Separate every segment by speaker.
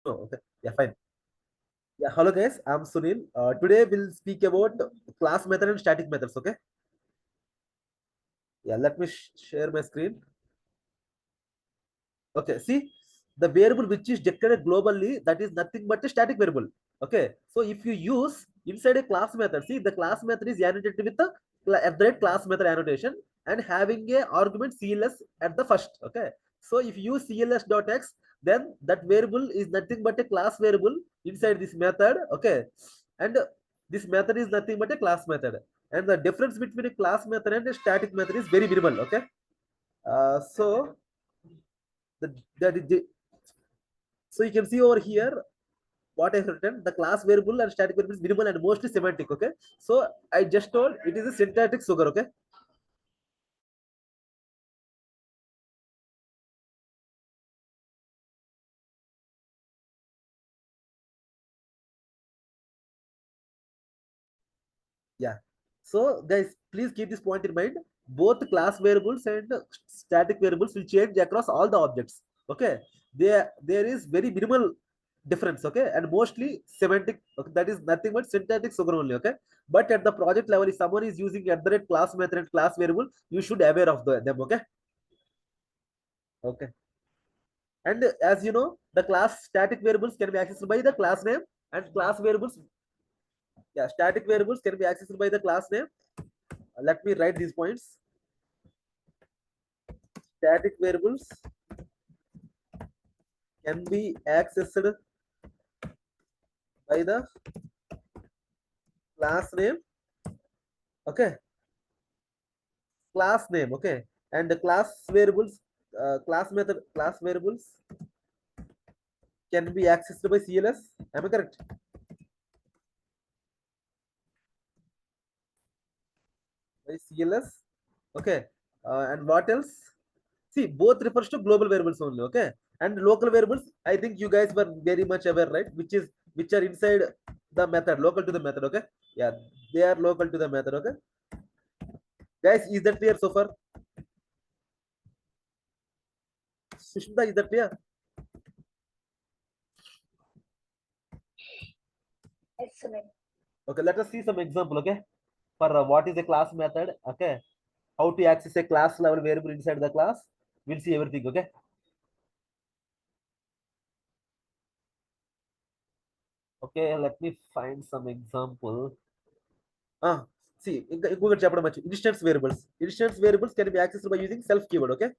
Speaker 1: No, okay. Yeah, fine. Yeah, hello guys. I'm Sunil. Today we'll speak about class method and static methods. Okay. Yeah, let me share my screen. Okay. See, the variable which is declared globally, that is nothing but a static variable. Okay. So if you use inside a class method, see the class method is annotated with the at the rate class method annotation and having a argument CLS at the first. Okay. So if you use CLS.x, then that variable is nothing but a class variable inside this method. Okay. And this method is nothing but a class method. And the difference between a class method and a static method is very minimal. Okay. So the, the so you can see over here what I have written. The class variable and static variable is minimal and mostly semantic. Okay. So I just told it is a syntactic sugar. Okay. Yeah. So guys, please keep this point in mind. Both class variables and static variables will change across all the objects. Okay. There is very minimal difference. Okay. And mostly semantic. Okay? That is nothing but syntactic sugar only. Okay. But at the project level, if someone is using at the rate class method and class variable, you should aware of them. Okay. Okay. And as you know, the class static variables can be accessed by the class name and class variables. Yeah, static variables can be accessed by the class name. Let me write these points. Static variables can be accessed by the class name. Okay, class name. Okay, and the class variables, class method, class variables can be accessed by CLS. Am I correct? By CLS. Okay, and what else? See, both refers to global variables only. Okay, and local variables. I think you guys were very much aware, right? Which are inside the method, local to the method. Okay, yeah, they are local to the method. Okay, guys, is that clear so far? Sushmita, is that clear?
Speaker 2: Yes, Sunil.
Speaker 1: Okay, let us see some example. Okay, for what is a class method. Okay, how to access a class level variable inside the class. We'll see everything. Okay. Okay, let me find some example. Ah, see, in Google chapter much instance variables. Instance variables can be accessed by using self keyword. Okay.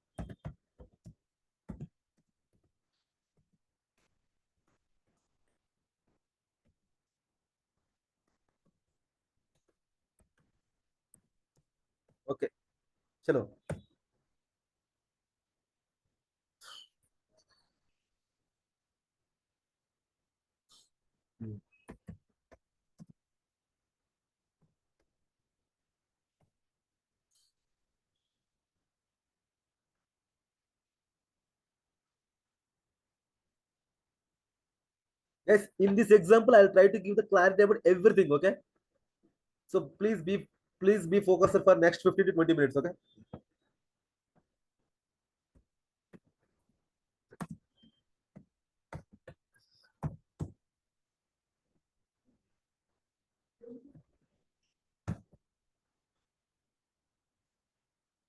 Speaker 1: Okay. Chalo. Hmm. Yes, in this example, I'll try to give the clarity about everything. Okay. So please be focused for next 15 to 20 minutes. Okay.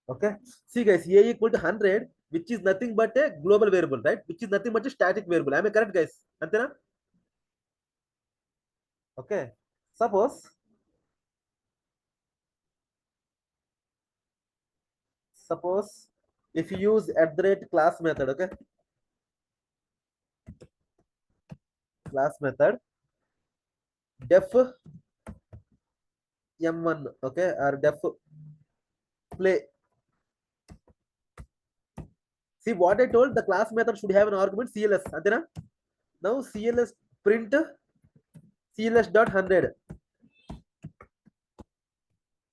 Speaker 1: Okay. See guys, a equal to 100, which is nothing but a global variable, right? Which is nothing but a static variable. Am I correct, guys? Antena? Okay. Suppose suppose if you use at the rate class method. Okay, class method def m1. Okay, or def play. See what I told, the class method should have an argument CLS. Antena? Now CLS print CLS dot 100.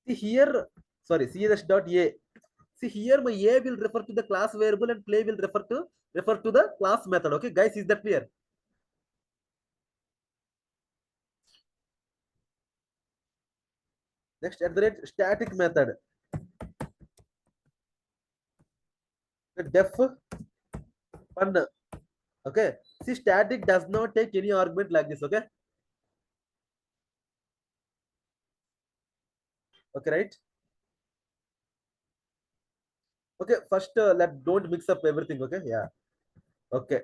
Speaker 1: See here, sorry, CLS dot a. See here, my a will refer to the class variable and play will refer to the class method. Okay, guys, is that clear? Next, at the rate static method, the def fun. Okay, See, static does not take any argument like this. Okay. Okay, right? Okay, first let don't mix up everything. Okay, yeah. Okay.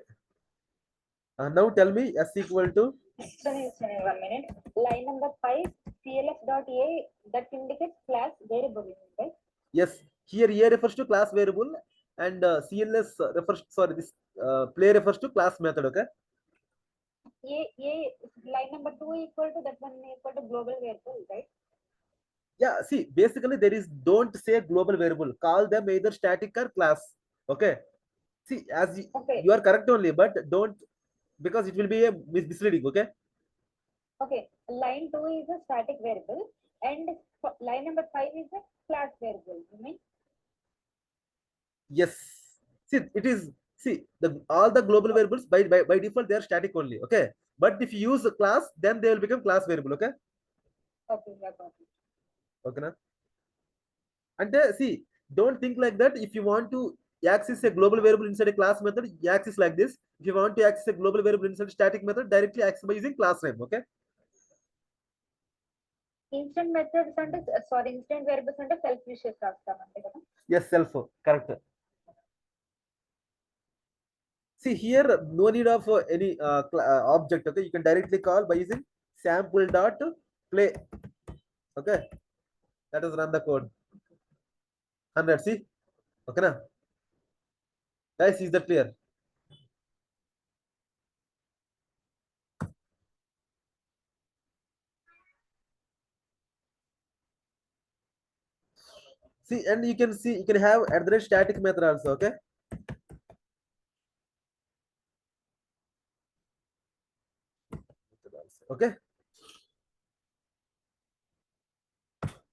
Speaker 1: Now tell me S equal to.
Speaker 2: Sorry, 1 minute. Line number 5, CLF dot A, that indicates class variable, right?
Speaker 1: Yes, here A refers to class variable and CLS refers, sorry, this play refers to class method. Okay.
Speaker 2: Line number 2 equal to that one equal to global variable, right?
Speaker 1: Yeah, see, basically there is don't say global variable. Call them either static or class. Okay. See, as
Speaker 2: Okay,
Speaker 1: you are correct only, but don't, because it will be a misleading. Okay.
Speaker 2: okay. Line 2 is a static variable, and line number 5 is a class variable. You mean?
Speaker 1: Yes. See, it is, see, the all the global
Speaker 2: Oh,
Speaker 1: variables by default they are static only. Okay. But if you use a class, then they will become class variable. Okay.
Speaker 2: okay, yeah, got it.
Speaker 1: Okay. Na? And see, don't think like that. If you want to access a global variable inside a class method, you access like this. If you want to access a global variable inside a static method, directly access by using class name. Okay.
Speaker 2: Instant methods and instant variables and self-vicious రాస్తాం అంతే కదా.
Speaker 1: Yes, self. Correct. See here, no need of any object. Okay. You can directly call by using sample dot play. Okay. That is run the code. 100. See. Okay. Na? Guys, is that clear? See, and you can see, you can have at the static method also. Okay. Okay.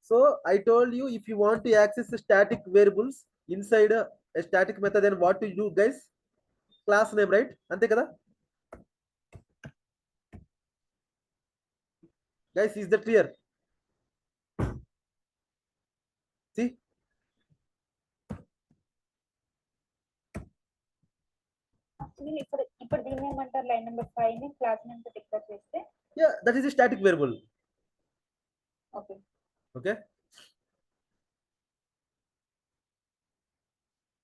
Speaker 1: So I told you, if you want to access the static variables inside a static method, then what to do, guys? Class name, right? Ante kada? Guys, is that clear? See?
Speaker 2: నేను ఇప్పుడు దీన్ని ఏమంటారు, line number 5 ని class name తో declare చేస్తే?
Speaker 1: Yeah, that is a static variable.
Speaker 2: Okay.
Speaker 1: Okay.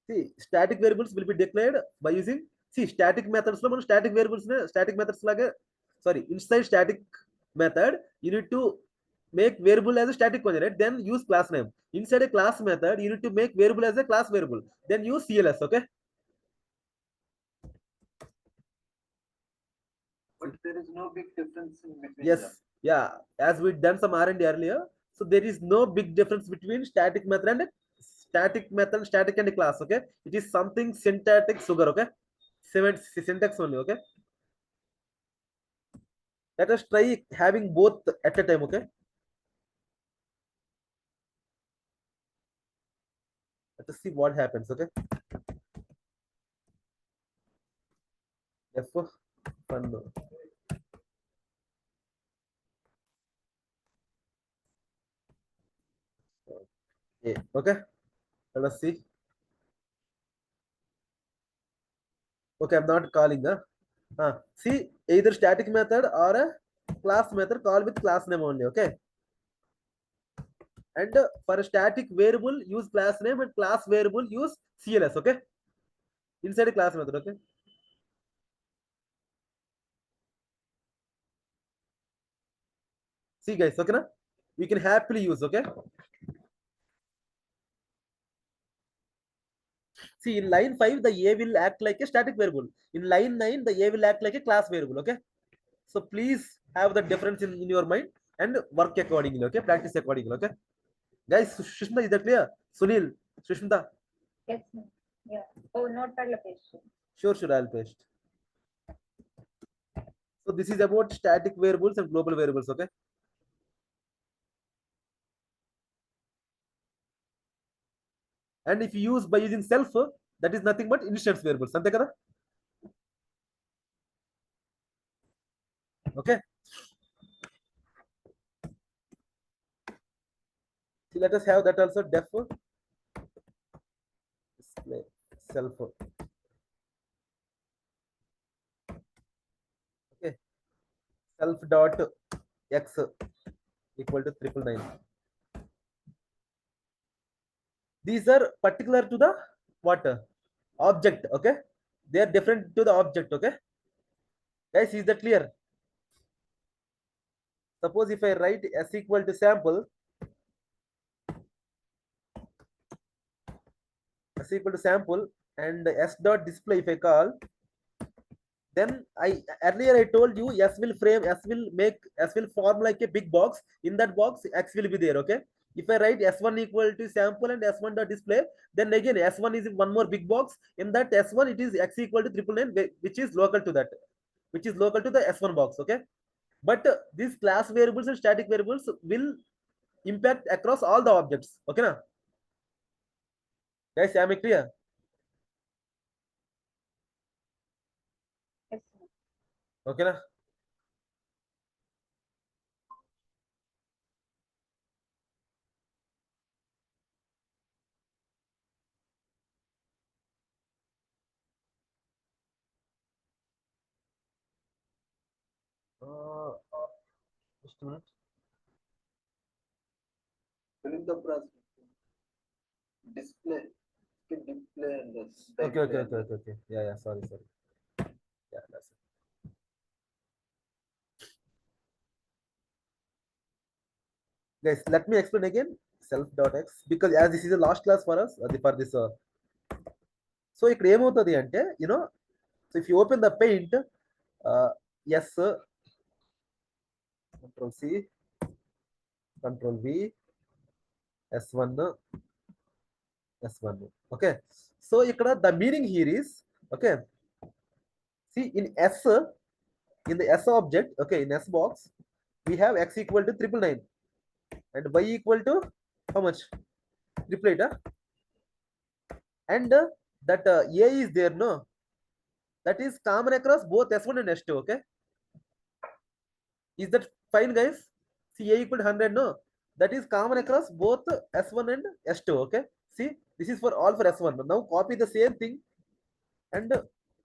Speaker 1: See, static variables will be declared by using, see, static methods lo, static variables ne, static methods laga, sorry, inside static method you need to make variable as a static one, right? Then use class name. Inside a class method you need to make variable as a class variable, then use CLS. Okay.
Speaker 3: But there is no big difference in between
Speaker 1: Yes.
Speaker 3: them.
Speaker 1: Yeah, as we done some R&D earlier, so there is no big difference between static and class. Okay. It is something syntactic sugar. Okay. Syntax only. Okay. Let us try having both at a time. Okay. Let us see what happens. Okay. F fun. Okay. Let us see. Okay, I'm not calling. See, either static method or a class method, call with class name only. Okay. And for a static variable, use class name, and class variable, use CLS. Okay. Inside a class method. Okay. See, guys. Okay. Na? You can happily use. Okay. See, in line 5, the A will act like a static variable. In line 9, the A will act like a class variable. Okay. So please have the difference in your mind and work accordingly. Okay. Practice accordingly. Okay. Guys, Sushmita, is that clear? Sunil, Sushmita.
Speaker 2: Yes, yeah. Oh, notepad లో paste.
Speaker 1: Sure, sure, I'll paste. So this is about static variables and global variables. Okay. And if you use by using self, that is nothing but instance variables. Ante kada? Okay. So let us have that also. Def display self. self dot x equal to 999. These are particular to the what object, okay? They are different to the object, okay? Guys, is that clear? Suppose if I write s equal to sample, and s dot display if I call, then earlier I told you s will form like a big box. In that box x will be there, okay? If I write s1 equal to sample and s1 dot display, then again s1 is one more big box. In that s1 it is x equal to 999, which is local to that, which is local to the s1 box, okay? But these class variables and static variables will impact across all the objects, okay na? Guys, am I clear?
Speaker 2: Yes.
Speaker 1: Okay na? Just a minute.
Speaker 3: Filling the process. Display. Display and this.
Speaker 1: Okay. Yeah, sorry. Yeah, that's it. Guys, let me explain again self.x, because as this is the last class for us for this. So ఇక్కడ ఏమవుతుంది అంటే, so if you open the paint, yes, control C, control V, S1, okay? So ఇక్కడ the meaning here is, okay, see in the S object, okay, in S box we have x equal to 999 and y equal to how much? 888, and that a is there, no? That is common across both S1 and S2, okay? Is that fine, guys? See, a equal to 100, no? That is common across both S1 and S2, okay? See, this is for all for S1. Now copy the same thing, and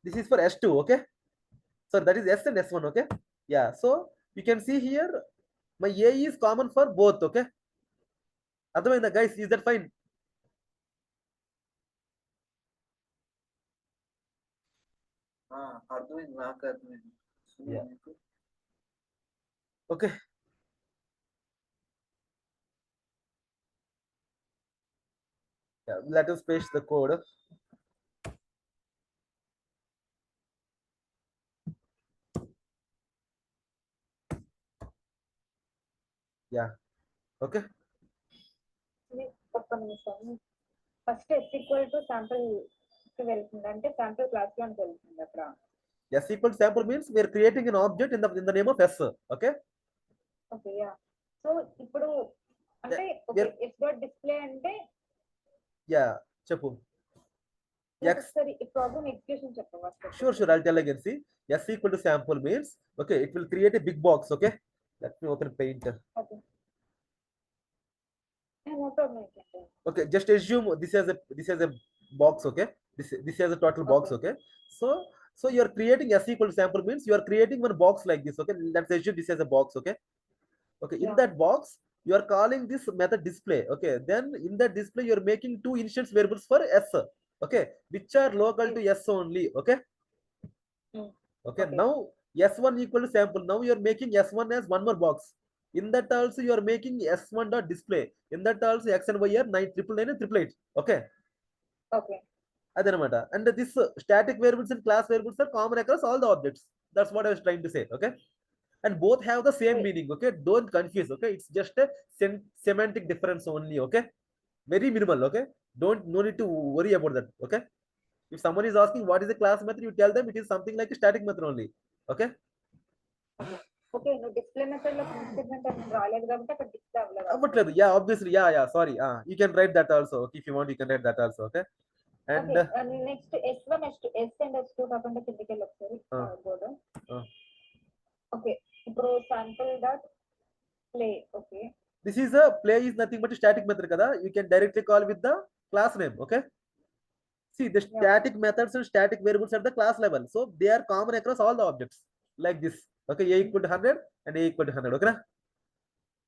Speaker 1: this is for S2, okay? So that is S and S1, okay? Yeah, so you can see here my a is common for both, okay? Otherwise, guys, is that fine?
Speaker 3: అర్థమైంది, నాకు అర్థమైంది.
Speaker 1: Yeah. Okay. Yeah, let us paste the code. Yeah. Okay.
Speaker 2: ఒక్క నిమిషం. First s equal to sample కి వెళ్తుంది, అంటే sample class లోకి వెళ్తుంది అక్కడ.
Speaker 1: S equal to sample means we are creating an object in the name of S. Okay.
Speaker 2: Okay, yeah. So ఇప్పుడు అంటే ఓకే, s డాట్ డిస్ప్లే అంటే
Speaker 1: Yeah. Chappu. X.
Speaker 2: ఒకసారి ఈ ప్రాబ్లం ఎగ్జిక్యూషన్ చెప్పవా?
Speaker 1: Sure. I'll tell again. See, S equal to sample means, okay, it will create a big box. Okay. Let me open Paint.
Speaker 2: Okay, no problem.
Speaker 1: Okay. Just assume this has a box. Okay. This has a total box. Okay. So you are creating S equal to sample means you are creating one box like this. Okay. Let's assume this has a box. Okay. Okay. In
Speaker 2: Yeah.
Speaker 1: that box, you are calling this method display. Okay. Then in that display, you are making two instance variables for S. Okay. Which are local to S only. Okay. Okay.
Speaker 2: Okay.
Speaker 1: Now S1 equal to sample. Now you are making S1 as one more box. In that also you are making S1 dot display. In that also X and Y are 999 and 888. Okay.
Speaker 2: Okay,
Speaker 1: Adanamata. And this static variables and class variables are common across all the objects. That's what I was trying to say. Okay. And both have the same
Speaker 2: Right.
Speaker 1: meaning. Okay. Don't confuse. Okay. It's just a semantic difference only. Okay. Very minimal. Okay. No need to worry about that. Okay. If someone is asking what is the class method, you tell them it is something like a static method only. Okay.
Speaker 2: Okay. నువ్వు display method లో constant అని రాలేదు కాబట్టి అక్కడ display అవ్వలేదు.
Speaker 1: Avatledu. Yeah, obviously. Yeah. Sorry. You can write that also. Okay, if you want, you can write that also. Okay. And
Speaker 2: next S1 S2 S and S2 కాకుండా కిందకి వెళ్ళి ఒకసారి బోర్డు. ఓకే, ఇప్పుడు sample dot play. Okay,
Speaker 1: this is a play is nothing but a static method kada. You can directly call with the class name. Okay. See, the static methods and static variables at the class level, so they are common across all the objects like this. Okay, a equal to 100 and a equal to 100. Okay.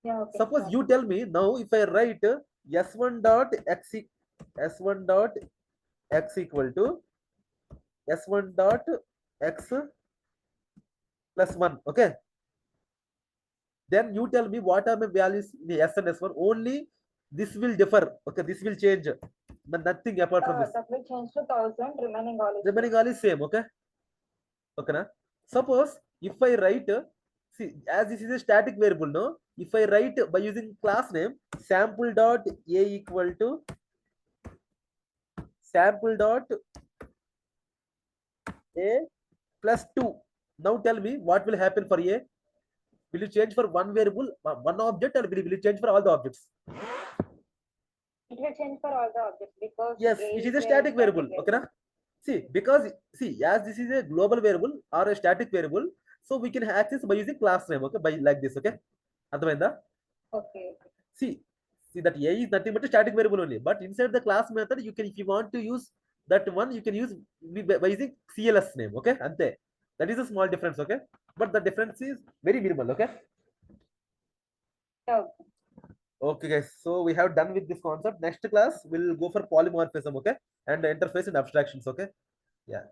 Speaker 2: Yeah, okay.
Speaker 1: Suppose
Speaker 2: got
Speaker 1: you
Speaker 2: it.
Speaker 1: tell me now if I write s1 dot s1 dot x equal to s1 dot x plus 1. Okay. Then you tell me what are my values in the s and s1. Only this will differ. Okay, this will change, but nothing apart from this.
Speaker 2: That will change to 1000, remaining all is
Speaker 1: Remaining all is same. Okay. Okay, na? Suppose if I write, see, as this is a static variable, no? If I write by using class name sample dot a equal to sample dot a plus 2. Now tell me what will happen for a. Will you change for one variable, one object, or will you change for all the objects?
Speaker 2: It will change for all the objects because
Speaker 1: Yes,
Speaker 2: A
Speaker 1: it is a
Speaker 2: a
Speaker 1: static variable. Okay, na? See, because see, as this is a global variable or a static variable, so we can access by using class name. Okay, by like this. Okay, అర్థమైందా?
Speaker 2: Okay.
Speaker 1: See that a is nothing but a static variable only. But inside the class method, you can, if you want to use that one, you can use by using CLS name. Okay, ante. That is a small difference. Okay, but the difference is very minimal. Okay.
Speaker 2: Okay.
Speaker 1: Okay, guys. So we have done with this concept. Next class we'll go for polymorphism. Okay, and interface and abstractions. Okay. Yeah.